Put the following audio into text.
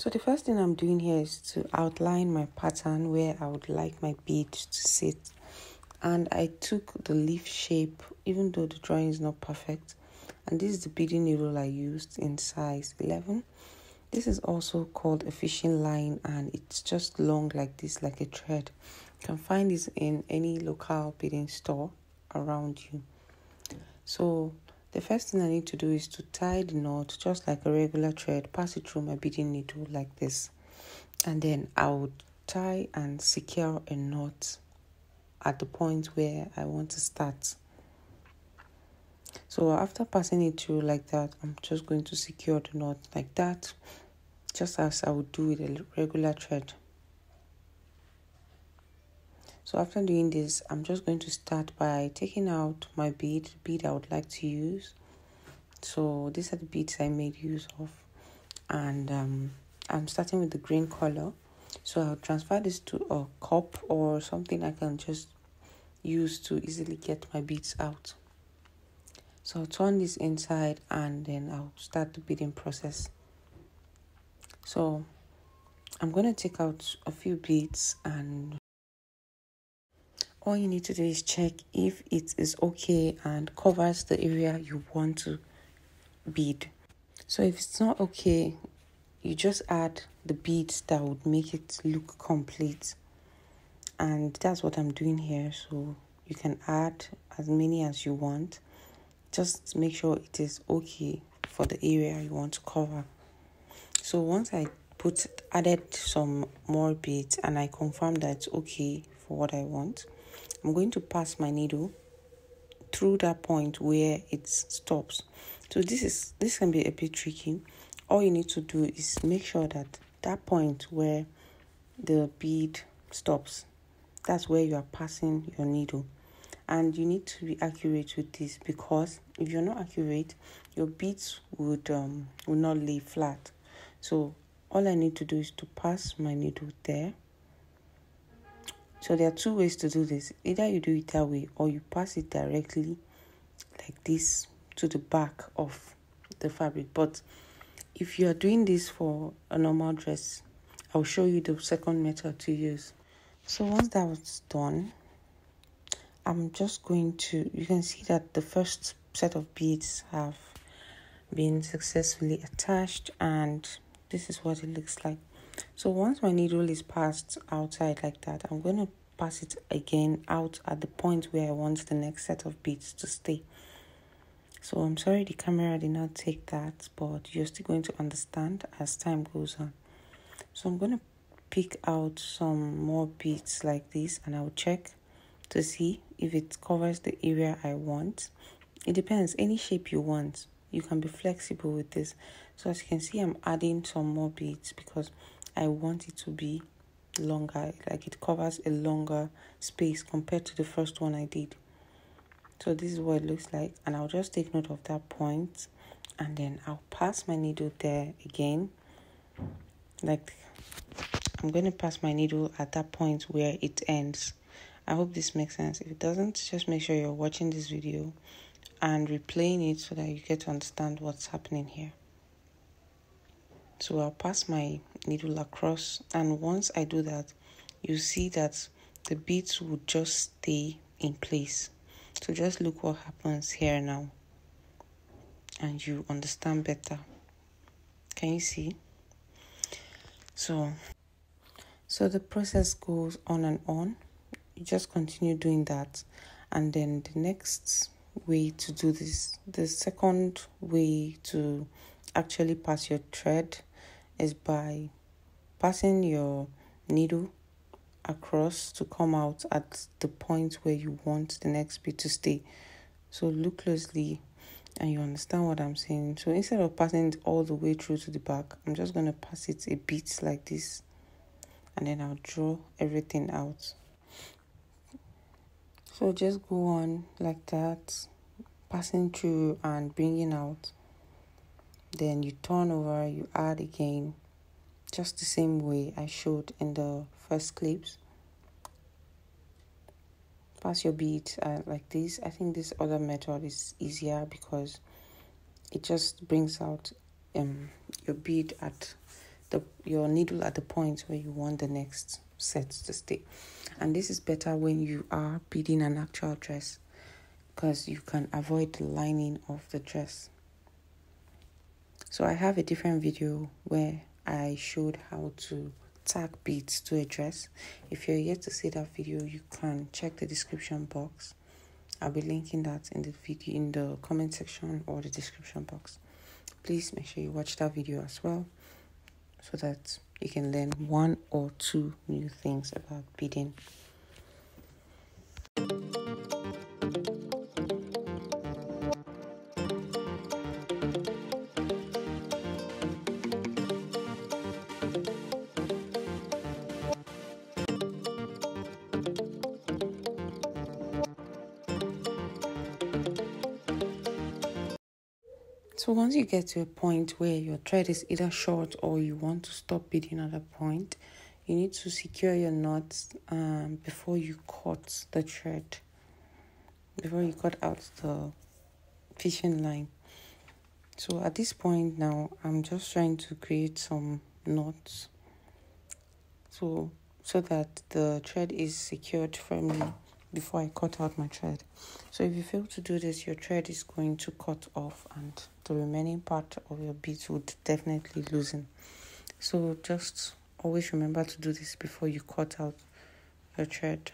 So the first thing I'm doing here is to outline my pattern where I would like my bead to sit. And I took the leaf shape, even though the drawing is not perfect. And this is the beading needle I used in size 11. This is also called a fishing line, and it's just long like this, like a thread. You can find this in any local beading store around you. So the first thing I need to do is to tie the knot just like a regular thread, pass it through my beading needle like this. And then I would tie and secure a knot at the point where I want to start. So after passing it through like that, I'm just going to secure the knot like that, just as I would do with a regular thread. So after doing this, I'm just going to start by taking out my bead I would like to use. So these are the beads I made use of, and I'm starting with the green color. So I'll transfer this to a cup or something I can just use to easily get my beads out. So I'll turn this inside and then I'll start the beading process. So I'm going to take out a few beads, and all you need to do is check if it is okay and covers the area you want to bead. So if it's not okay, you just add the beads that would make it look complete. And that's what I'm doing here. So you can add as many as you want. Just make sure it is okay for the area you want to cover. So once I added some more beads and I confirm that it's okay for what I want, I'm going to pass my needle through that point where it stops. So this can be a bit tricky. All you need to do is make sure that point where the bead stops, that's where you are passing your needle. And you need to be accurate with this, because if you're not accurate, your beads would not lay flat. So all I need to do is to pass my needle there. So there are two ways to do this. Either you do it that way, or you pass it directly like this to the back of the fabric. But if you are doing this for a normal dress, I'll show you the second method to use. So once that was done, I'm just going to, you can see that the first set of beads have been successfully attached, and this is what it looks like. So once my needle is passed outside like that, I'm going to pass it again out at the point where I want the next set of beads to stay. So I'm sorry the camera did not take that, but you're still going to understand as time goes on. So I'm going to pick out some more beads like this, and I'll check to see if it covers the area I want. It depends, any shape you want. You can be flexible with this. So as you can see, I'm adding some more beads because I want it to be longer, like it covers a longer space compared to the first one I did. So this is what it looks like, and I'll just take note of that point, and then I'll pass my needle there again. Like, I'm going to pass my needle at that point where it ends. I hope this makes sense. If it doesn't, just make sure you're watching this video and replaying it so that you get to understand what's happening here. So I'll pass my needle across, and once I do that, you see that the beads will just stay in place. So just look what happens here now, and you understand better. Can you see? So the process goes on and on. You just continue doing that, and then the next way to do this, the second way to actually pass your thread, is by passing your needle across to come out at the point where you want the next bead to stay. So look closely and you understand what I'm saying. So instead of passing it all the way through to the back, I'm just going to pass it a bit like this, and then I'll draw everything out. So just go on like that, passing through and bringing out. Then you turn over, you add again, just the same way I showed in the first clips. Pass your beads like this. I think this other method is easier because it just brings out your bead at your needle at the point where you want the next set to stay. And this is better when you are beading an actual dress, because you can avoid the lining of the dress. So I have a different video where I showed how to tack beads to a dress. If you're yet to see that video, you can check the description box. I'll be linking that in the video, in the comment section or the description box. Please make sure you watch that video as well, so that you can learn 1 or 2 new things about beading. So once you get to a point where your thread is either short or you want to stop beading at a point, you need to secure your knots before you cut the thread, before you cut out the fishing line. So at this point now, I'm just trying to create some knots so that the thread is secured firmly before I cut out my thread. So if you fail to do this, your thread is going to cut off and the remaining part of your beads would definitely loosen. So just always remember to do this before you cut out your thread.